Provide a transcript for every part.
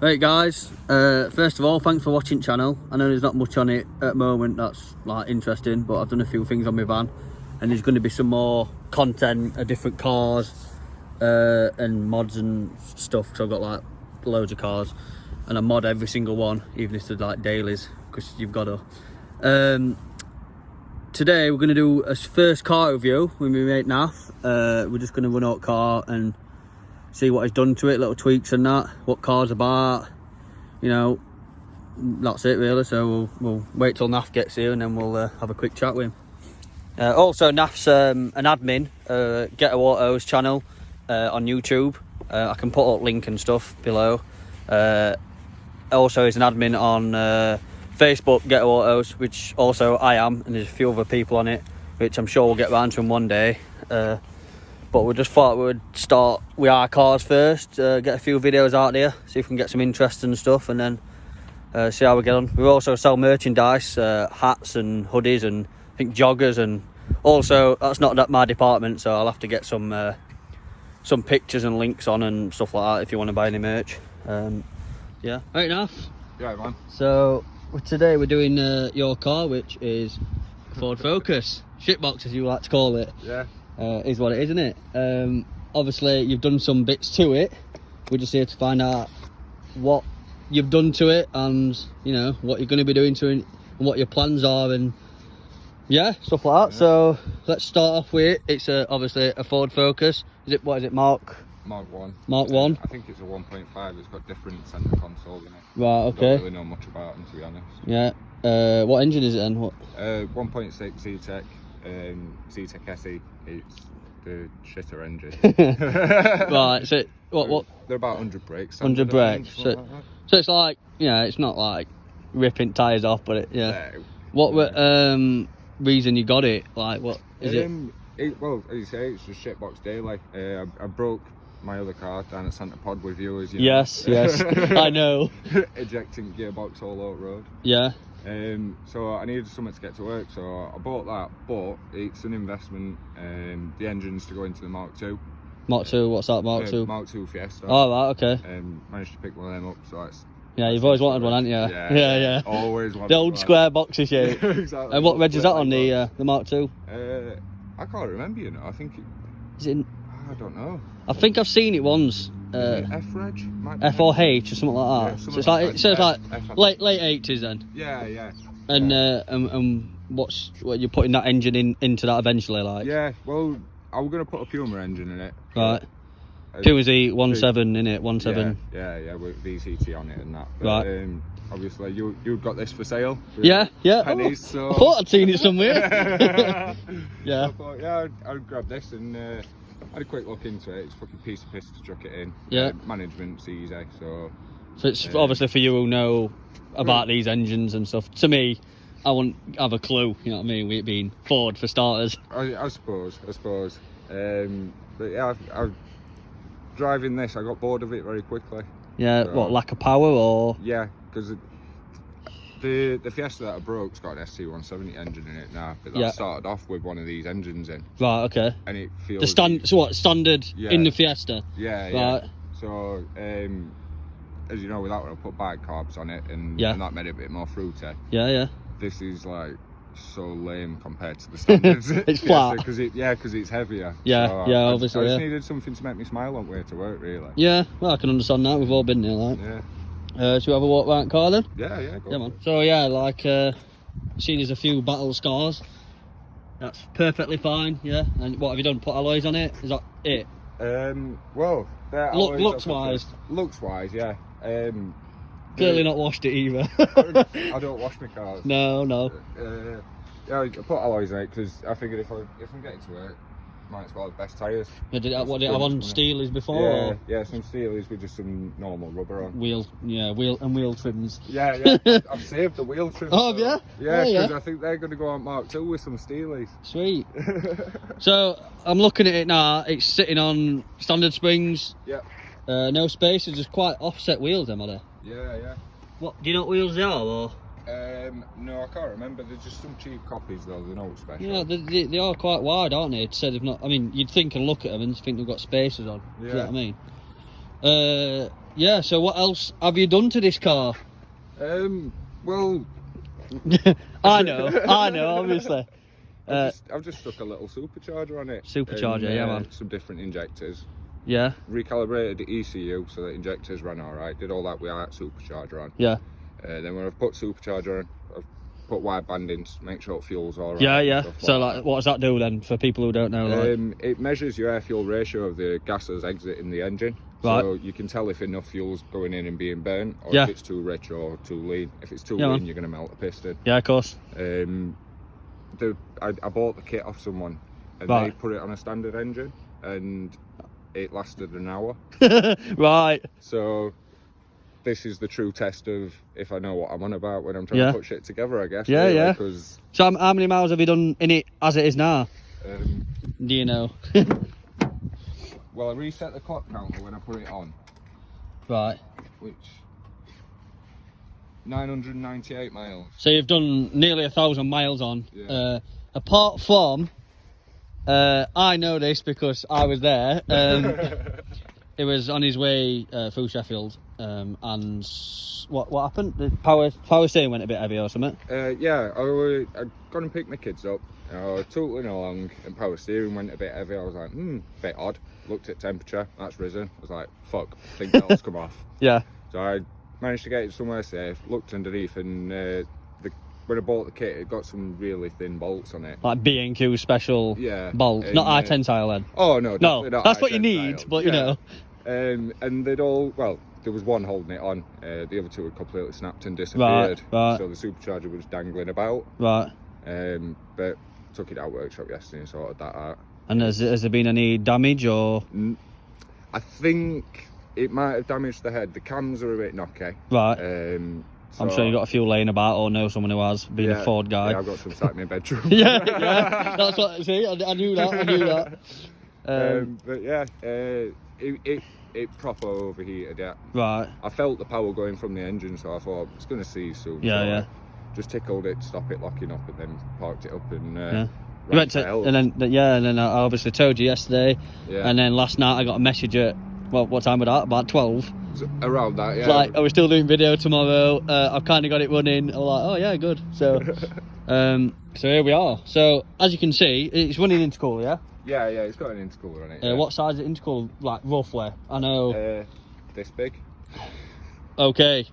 Right guys, first of all, thanks for watching channel. I know there's not much on it at the moment that's like interesting, but I've done a few things on my van and there's going to be some more content of different cars and mods and stuff, because I've got like loads of cars and I mod every single one, even if they're like dailies, because you've got to. Today we're going to do a first car review with my mate Nath. We're just going to run out car and see what he's done to it, little tweaks and that, what car's about, you know, that's it really. So we'll wait till Nath gets here and then we'll have a quick chat with him. Also, Nath's an admin, Get A Autos channel on YouTube. I can put up link and stuff below. Also, he's an admin on Facebook, Get A Autos, which also I am, and there's a few other people on it, which I'm sure we'll get round to him one day. But we just thought we would start with our cars first, get a few videos out there, see if we can get some interest and stuff, and then see how we get on. We also sell merchandise, hats and hoodies and I think joggers, and also that's not my department, so I'll have to get some pictures and links on and stuff like that if you want to buy any merch. Yeah, right enough. Yeah, man. So today we're doing your car, which is Ford Focus, shitbox as you like to call it. Yeah. Is what it is, isn't it? Obviously you've done some bits to it. We're just here to find out what you've done to it and, you know, what you're going to be doing to it and what your plans are, and yeah, stuff like that. Yeah. So let's start off with it. It's obviously a Ford Focus. What is it, Mark 1? Mark 1? I think it's a 1.5. It's got different centre console in it. Right, okay. I don't really know much about them, to be honest. Yeah. What engine is it then? 1.6 Z-Tech. Z-Tech SE. It's the shitter engine. Right, so what? They're about 100 brakes. 100 brakes. So, like so it's like, yeah, it's not like ripping tyres off, but yeah. What reason you got it? Like, what is it? Well, as you say, it's just shitbox day. Like, I broke my other car down at Centre Pod with viewers. You know? Yes, I know. Ejecting gearbox all over the road. Yeah. So I needed something to get to work, so I bought that, but it's an investment. The engine's to go into the Mark II. Mark II, what's that, Mark II? Mark II Fiesta. Oh, right, okay. Managed to pick one of them up, so it's... Yeah, you've always wanted one, haven't you? Yeah. Always wanted the old one. Square boxy shape. Exactly. And what reg is that on, the Mark II? I can't remember, you know. I think is it... I don't know. I think I've seen it once. F reg? F or H or something like that. Yeah, so it's like late 80s then. Yeah. And what you're putting that engine into that eventually, like? Yeah, well, I was gonna put a Puma engine in it. Right. Puma's the 1.7 in it, 1.7. Yeah, with VCT on it and that. But, right. Obviously, you got this for sale. For yeah. Pennies, so... I thought I'd seen it somewhere. Yeah. So I thought, I'd grab this and had a quick look into it. It's a fucking piece of piss to chuck it in. Yeah. Management's easy, so... So it's obviously for you who know about these engines and stuff. To me, I wouldn't have a clue, you know what I mean, with it being Ford for starters. I suppose. But yeah, I driving this, I got bored of it very quickly. Yeah, so, what, lack of power or? Yeah, because the Fiesta that I broke's got an ST170 engine in it now, but that started off with one of these engines in. Right, okay. And it feels... standard in the Fiesta? Yeah, right. So, as you know, with that one, I put bicarbs on it, and that made it a bit more fruity. Yeah. This is like so lame compared to the standards. It's flat. Because it's heavier. Yeah, so obviously. I just needed something to make me smile on the way to work, really. Yeah, well, I can understand that. We've all been there, like. Yeah. Should we have a walk around car then? Yeah, go man. So yeah, like, seen there's a few battle scars. That's perfectly fine, yeah. And what have you done? Put alloys on it? Is that it? Well, looks wise, yeah. Clearly not washed it either. I don't wash my cars. No. Yeah, I put alloys in it because I figured if I'm getting to work, might as well have best tyres. Did it have on Steelies before? Yeah, some Steelies with just some normal rubber on. Wheel trims. Yeah. I've saved the wheel trims. Oh, have you? Yeah, because I think they're going to go on Mark II with some Steelies. Sweet. So I'm looking at it now. It's sitting on standard springs. Yeah. No spaces. Just quite offset wheels, am I there? Yeah. What? Do you know what wheels they are, or? No, I can't remember. They're just some cheap copies, though. They're not special. Yeah, they are quite wide, aren't they? To say they've not. I mean, you'd think and look at them and think they've got spaces on. Yeah. Do you know what I mean? yeah, so what else have you done to this car? Well, I know, obviously. I've just stuck a little supercharger on it. Supercharger, yeah, man. Some different injectors. Yeah. Recalibrated the ECU so the injectors ran alright. Did all that without supercharger on. Yeah. Then when I've put supercharger on, I've put wide bandings to make sure it fuels alright. Yeah. So like, what does that do then for people who don't know? Like? It measures your air fuel ratio of the gases exiting the engine. Right. So you can tell if enough fuel's going in and being burnt, or Yeah. if it's too rich or too lean. If it's too Yeah, lean, man. you're going to melt the piston. Yeah, of course. I bought the kit off someone, and Right. they put it on a standard engine, and it lasted an hour. Right. So this is the true test of if I know what I'm on about when I'm trying Yeah. to put shit together, I guess. Yeah, really, yeah. 'cause, So how many miles have you done in it as it is now? Do you know? well, I reset the clock counter when I put it on, Right. which 998 miles. So you've done nearly 1,000 miles on. Yeah. Apart from, I know this because I was there. It was on his way through Sheffield, and what happened? The power steering went a bit heavy or something. Yeah, I'd gone and picked my kids up. I was tootling along, and power steering went a bit heavy. I was like, bit odd. Looked at temperature, that's risen. I was like, fuck, I think that'll come off. Yeah. So I managed to get it somewhere safe. Looked underneath, and when I bought the kit, it got some really thin bolts on it. Like B&Q special bolts, and, not high tensile then. Oh no, definitely not. That's what you high need, tensile. but you know. And they'd all, well, there was one holding it on. The other two had completely snapped and disappeared. Right. So the supercharger was dangling about. Right. But took it out workshop yesterday and sorted that out. And has there been any damage or? I think it might have damaged the head. The cams are a bit knocky. Right. So, I'm sure you've got a few laying about or know someone who has, being a Ford guy. Yeah, I've got some sat in my bedroom. yeah, that's what, see, I knew that. But yeah, it proper overheated, yeah. Right. I felt the power going from the engine, so I thought, it's going to cease soon. Yeah, so yeah. I just tickled it, stop it locking up, and then parked it up and... You went to, and then I obviously told you yesterday, and then last night I got a message at, well, what time was that? About 12. Around that, yeah. Like, are we still doing video tomorrow? I've kind of got it running. I'm like, oh yeah, good. So, so here we are. So as you can see, it's running intercooler, yeah. Yeah, it's got an intercooler on it. What size is it intercooler? Like roughly? I know. This big. Okay,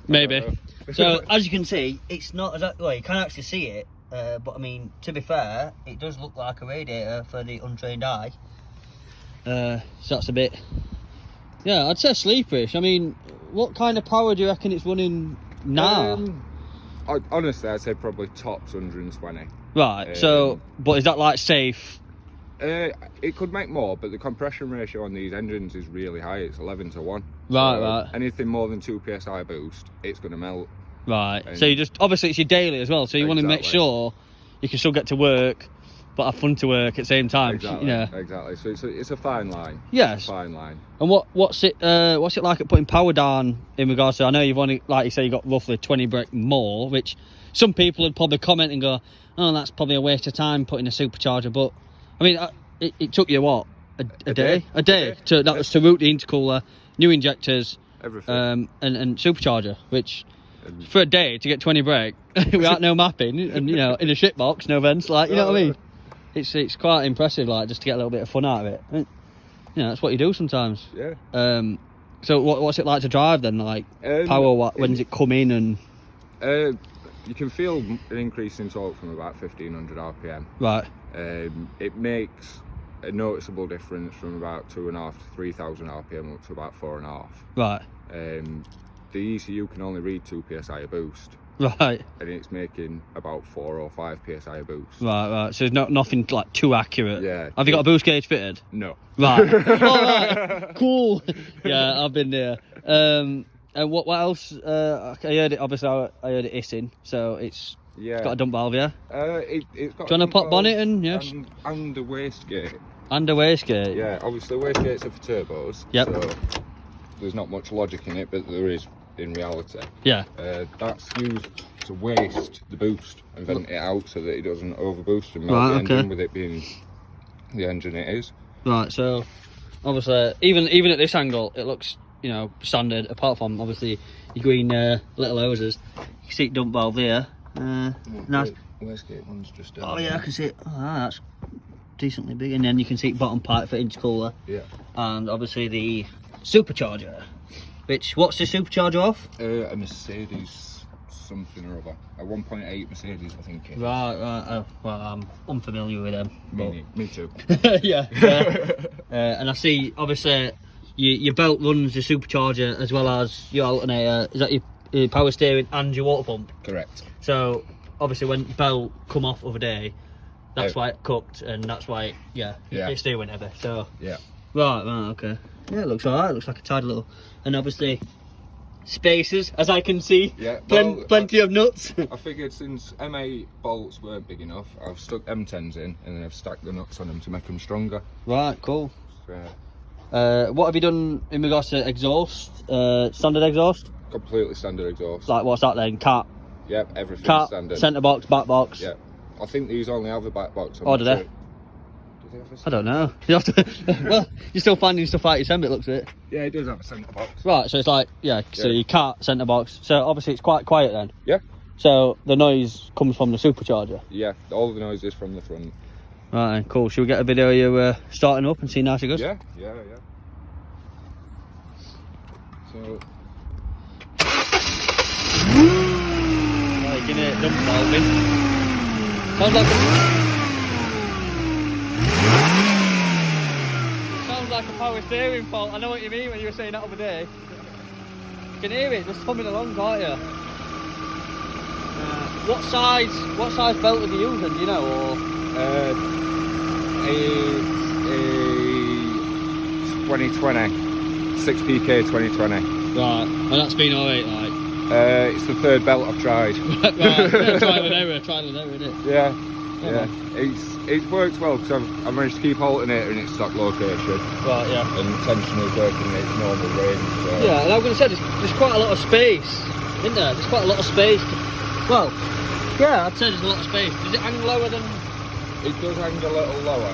maybe. So as you can see, it's not as well. You can't actually see it, but I mean, to be fair, it does look like a radiator for the untrained eye. So that's a bit. Yeah, I'd say sleeperish. I mean, what kind of power do you reckon it's running now? Honestly, I'd say probably tops 120. Right. So, but is that like safe? It could make more, but the compression ratio on these engines is really high. It's 11 to 1. Right, so right. Anything more than 2 psi boost, it's going to melt. Right. So you just obviously it's your daily as well. So you want to make sure you can still get to work, but have fun to work at the same time. Exactly. Yeah. Exactly. So it's a fine line. Yes. It's a fine line. And what's it like at putting power down in regards to? I know you've only, like you say, you got roughly 20 brake more, which some people would probably comment and go, "Oh, that's probably a waste of time putting a supercharger." But I mean, it took you what a day to that was to route the intercooler, new injectors, everything, and supercharger, which. For a day to get 20 brake without no mapping and in a shit box, no vents, like you know what I mean. It's quite impressive, like just to get a little bit of fun out of it. That's what you do sometimes. Yeah. So what's it like to drive then? Like power, when's it come in and? You can feel an increase in torque from about 1500 RPM. Right. It makes a noticeable difference from about 2.5 to 3000 RPM up to about 4.5. Right. The ECU can only read 2 psi a boost. Right. And it's making about 4 or 5 psi a boost. Right. So there's nothing like too accurate. Yeah. Have you got a boost gauge fitted? No. Right. All right. Cool. Yeah, I've been there. And what else? I heard it. Obviously, I heard it hissing. So it's got a dump valve, yeah. It's got. Do you want to pop bonnet and yes? And a wastegate. And a wastegate. Yeah. Obviously, wastegates are for turbos. Yep. So there's not much logic in it, but there is in reality. Yeah. That's used to waste the boost and vent it out so that it doesn't overboost and melt the engine, with it being the engine it is. Right. So obviously, even at this angle, it looks you know, standard, apart from obviously your green little hoses. You can see it dump valve there. Nice. Wastegate one's just down. Oh yeah, I can see it. Oh, that's decently big. And then you can see bottom pipe for intercooler. Yeah. And obviously the supercharger. Which, what's the supercharger off? A Mercedes something or other. A 1.8 Mercedes, I think it is. Right. Well, I'm unfamiliar with them. Me too. Yeah. And I see, obviously, your belt runs the supercharger as well as your alternator. Is that your power steering and your water pump? Correct. So, obviously, when belt come off other day, that's why it cooked, and that's why, it's doing heavy. So, yeah. Right, okay. Yeah, it looks alright. It looks like a tidy little, and obviously spaces, as I can see. Yeah, plenty of nuts. I figured since M8 bolts weren't big enough, I've stuck M10s in and then I've stacked the nuts on them to make them stronger. Right, cool. So, what have you done in regards to exhaust? Standard exhaust? completely standard exhaust. Like, what's that then? Cat? Yep, everything's Cat, standard. centre box, back box? Yeah. I think these only have a back box. Oh, do they? Do they have a I don't know. You have to. Well, you're still finding stuff out yourself, it looks like it. Yeah, it does have a centre box. Right, so it's like, so your cat, centre box. So obviously it's quite quiet then. Yeah. So the noise comes from the supercharger. Yeah, all the noise is from the front. Right, cool. Should we get a video of you starting up and see how she goes? Yeah. So. Right, give it dump valving. Sounds like a power steering fault. I know what you mean when you were saying that other day. You can hear it just humming along, can't you? What size belt are you using? Do you know? Or A 2020, 6PK 2020. right, and that's been alright, like. It's the third belt I've tried. Right, trial and error, isn't it? Yeah. It works well because I've managed to keep alternator in its stock location. Right, yeah. And tension is working in its normal range. So. Yeah, and I'm going to say there's quite a lot of space, isn't there? There's quite a lot of space. Well, yeah, I'd say there's a lot of space. Does it hang lower than? It does hang a little lower.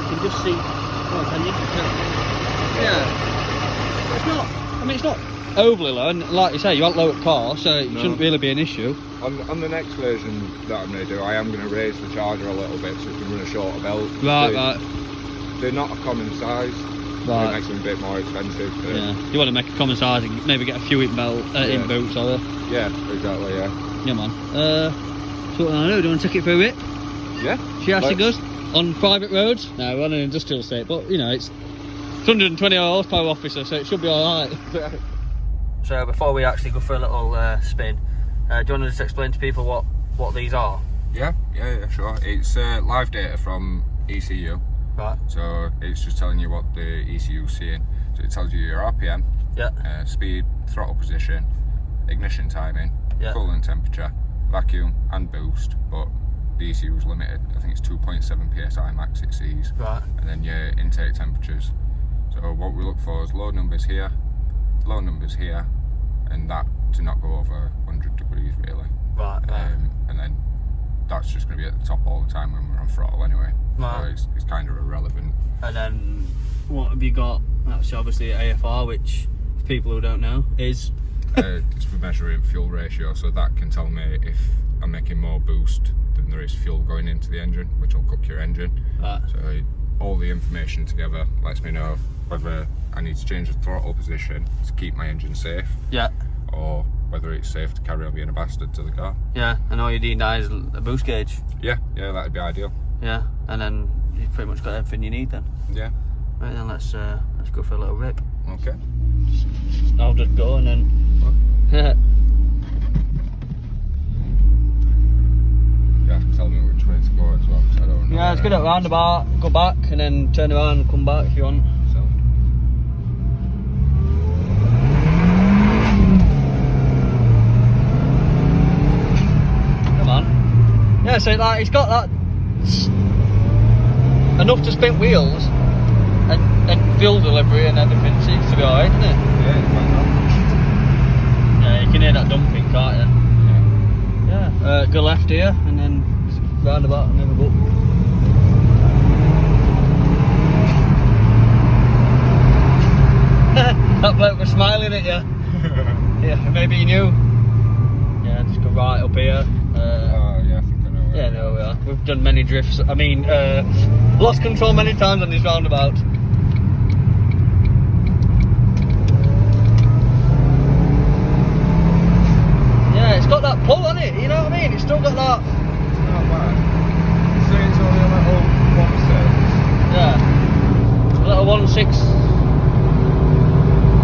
You can just see. Oh, can you? Yeah. It's not. I mean, it's not overly low, and like you say, you aren't low at car, so it shouldn't really be an issue. On the next version that I'm going to do, I am going to raise the charger a little bit so it can run a shorter belt. Right. They're not a common size. Right. It makes them a bit more expensive. Yeah. You want to make a common size and maybe get a few in boots, or yeah, exactly. Yeah. Yeah, man. So what do I do? Do you want to take it for a bit? Yeah. See how she goes on private roads. No, we're on an industrial estate, but you know it's 120 horsepower, officer, so it should be all right. So before we actually go for a little spin, do you want to just explain to people what these are? Yeah, sure. It's live data from ECU. Right. So it's just telling you what the ECU is seeing. So it tells you your RPM, speed, throttle position, ignition timing, coolant temperature, vacuum and boost, but the ECU is limited. I think it's 2.7 psi max it sees. Right. And then your intake temperatures. So what we look for is low numbers here, low numbers here, and that to not go over 100 degrees really. Right. And then that's just going to be at the top all the time when we're on throttle anyway. Right. So it's kind of irrelevant. And then what have you got? That's obviously AFR, which for people who don't know is it's for measuring fuel ratio, so that can tell me if I'm making more boost than there is fuel going into the engine, which will cook your engine. Right. So all the information together lets me know whether I need to change the throttle position to keep my engine safe. Yeah. Or whether it's safe to carry on being a bastard to the car. Yeah, and all you need now is a boost gauge. Yeah, that'd be ideal. Yeah, and then you've pretty much got everything you need then. Yeah. Right then, let's go for a little rip. Okay. I'll just go and then. You have to tell me which way to go as well, because I don't know. Yeah, it's good at roundabout. Go back and then turn around and come back if you want. So. Come on. Yeah, so like it's got that enough to spin wheels and fuel delivery and everything seems to be alright, isn't it? Yeah, it's fine now. Yeah, you can hear that dumping, can't you? Yeah. Go left here and then roundabout and then we go. it, yeah. Yeah, maybe you knew. Yeah, just go right up here. Yeah, I think I know where. Yeah, no, we are. We've done many drifts. I mean, lost control many times on this roundabout. Yeah, it's got that pull on it, you know what I mean? It's still got that. Not bad. So it's only a little 1.6. Yeah. A little 1.6.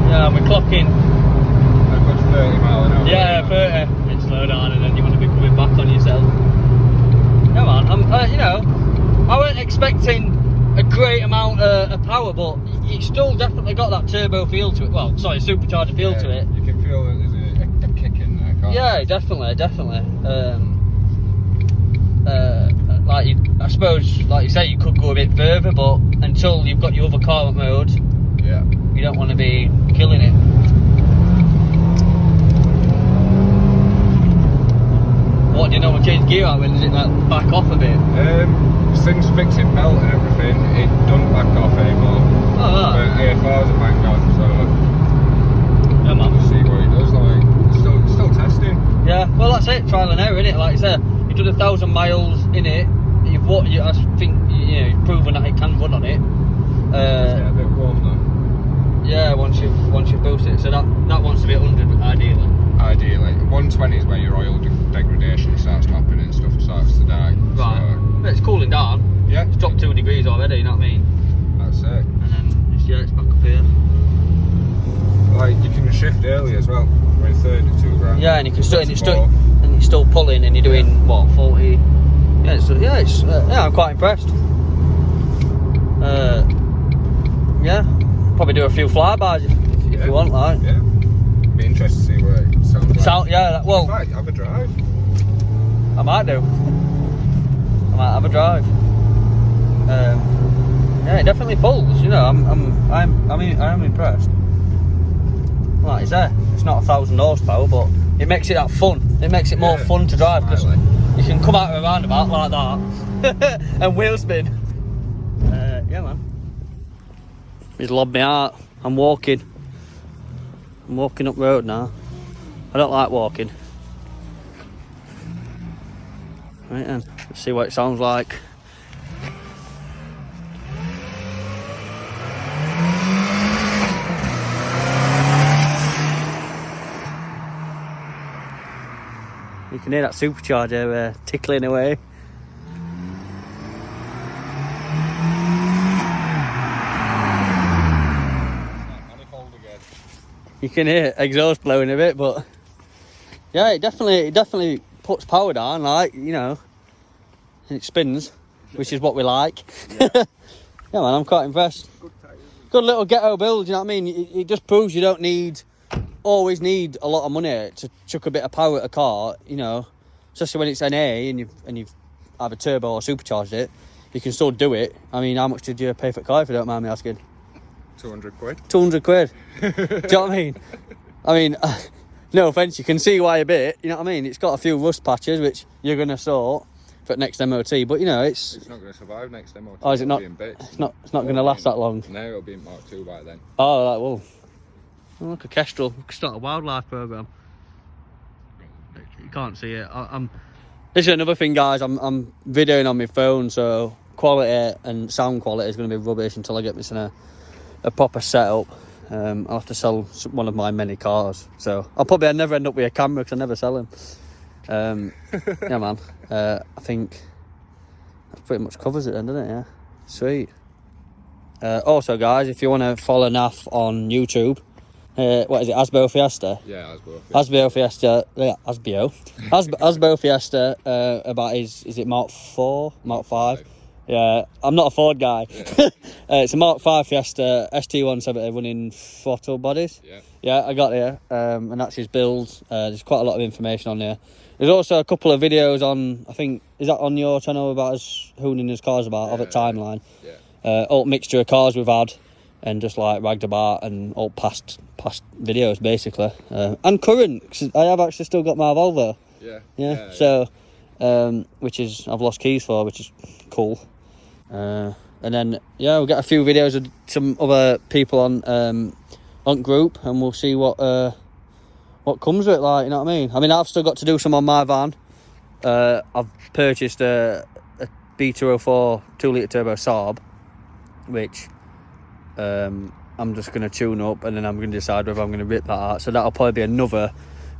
Yeah, we're clocking. A good 30 mile an hour. Yeah, 30. It's slow down and then you want to be coming back on yourself. Yeah, man. I'm, you know, I weren't expecting a great amount of power, but it's still definitely got that turbo feel to it. Well, sorry, supercharger feel to it. You can feel that there's a kick in there, can't you? Yeah, definitely. I suppose, like you say, you could go a bit further, but until you've got your other car mode, yeah, you don't want to be killing it. What do you normally change gear out when? Does it like back off a bit? Since fixing belt and everything, it doesn't back off anymore. Oh, But AFR's a bang on, so yeah, man. We'll see what it does. Like, still testing. Yeah, well that's it, trial and error, innit? Like you said, you've done 1,000 miles in it. I think you've proven that it can run on it. Yeah, a bit warm though. Yeah, once you've boosted it, so that wants to be 100 ideally. Ideally, 120 is where your oil degradation starts happening and stuff starts to die. Right, So, but it's cooling down. yeah, It's dropped 2 degrees already. You know what I mean? that's it. And then it's back up here. Like you can shift early as well. We're in 32 grand. Yeah, and you can it's still pulling, and you're doing what 40. Yeah, I'm quite impressed. Yeah, probably do a few flybys if you want, like. Yeah. Be interested to see what it sounds like. Well, in fact, have a drive. I might do. I might have a drive. Yeah, it definitely pulls. You know, I am impressed. Like you say, it's not 1,000 horsepower, but it makes it that fun. It makes it more fun to drive because you can come out of a roundabout like that and wheel spin. Yeah, man. He's lobbed me out. I'm walking up road now. I don't like walking. Right then, let's see what it sounds like. You can hear that supercharger tickling away. You can hear exhaust blowing a bit, but yeah, it definitely puts power down, like, you know, and it spins, which is what we like. Yeah, yeah, man, I'm quite impressed. Good little ghetto build, you know what I mean? It just proves you don't always need a lot of money to chuck a bit of power at a car, you know, especially when it's NA and you've either turbo or supercharged it, you can still do it. I mean, how much did you pay for the car, if you don't mind me asking? 200 quid. 200 quid. Do you know what I mean? I mean, no offence, you can see why a bit, you know what I mean? It's got a few rust patches, which you're going to sort for next MOT, but you know, it's not going to survive next MOT. Oh, is it not? It's not going to last that long. No, it'll be in Mark 2 by then. Oh, right, well. Oh, look, a kestrel. We could start a wildlife programme. You can't see it. This is another thing, guys. I'm videoing on my phone, so quality and sound quality is going to be rubbish until I get this in a proper setup. I'll have to sell one of my many cars, so I'll never end up with a camera because I never sell them. Yeah, man. I think that pretty much covers it then, doesn't it? Yeah. Sweet. Also, guys, if you want to follow Naf on YouTube, what is it, Asbo Fiesta? Yeah, Asbo Fiesta. Yeah, Asbo Fiesta, about is it Mark 4? Mark 5? Yeah, I'm not a Ford guy. Yeah. It's a Mark 5 Fiesta ST170 running throttle bodies. Yeah, I got there, and that's his build. There's quite a lot of information on there. There's also a couple of videos on, I think, is that on your channel about us hooning his cars about, of a timeline? Yeah. All mixture of cars we've had, and just like ragged about, and all past videos basically, and current, 'cause I have actually still got my Volvo. Yeah. So, which is I've lost keys for, which is cool. And then we'll get a few videos of some other people on on group, and we'll see what comes of it, like, you know what I mean? I've still got to do some on my van. I've purchased a B204 2-litre turbo Saab, which I'm just going to tune up, and then I'm going to decide whether I'm going to rip that out. So that'll probably be another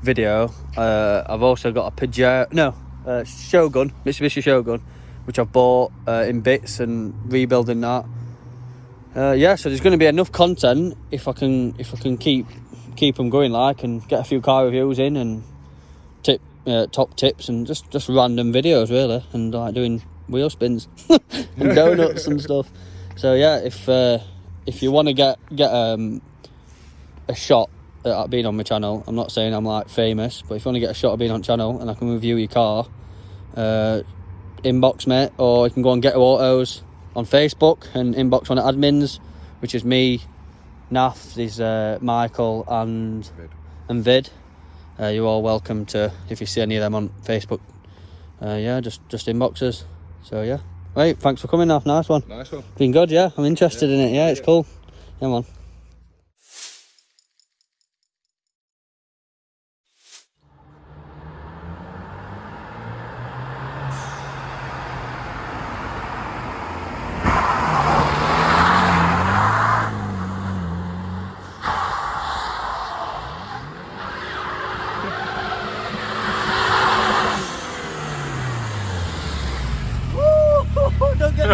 video. I've also got a Shogun, Mitsubishi Shogun, which I've bought in bits and rebuilding that. Yeah, so there's going to be enough content if I can keep them going, like, and get a few car reviews in and top tips and just random videos really, and like doing wheel spins and donuts and stuff. So yeah, if you want to get a shot at being on my channel, I'm not saying I'm like famous, but if you want to get a shot at being on channel and I can review your car, inbox me, or you can go on Get Autos on Facebook and inbox one of admins, which is me, Nath, there's Michael and Vid. You're all welcome to, if you see any of them on Facebook, yeah, just inbox us. So yeah, right, thanks for coming, Nath. Nice one. Been good, yeah. I'm interested in it. Yeah, it's cool. Yeah, man. Don't get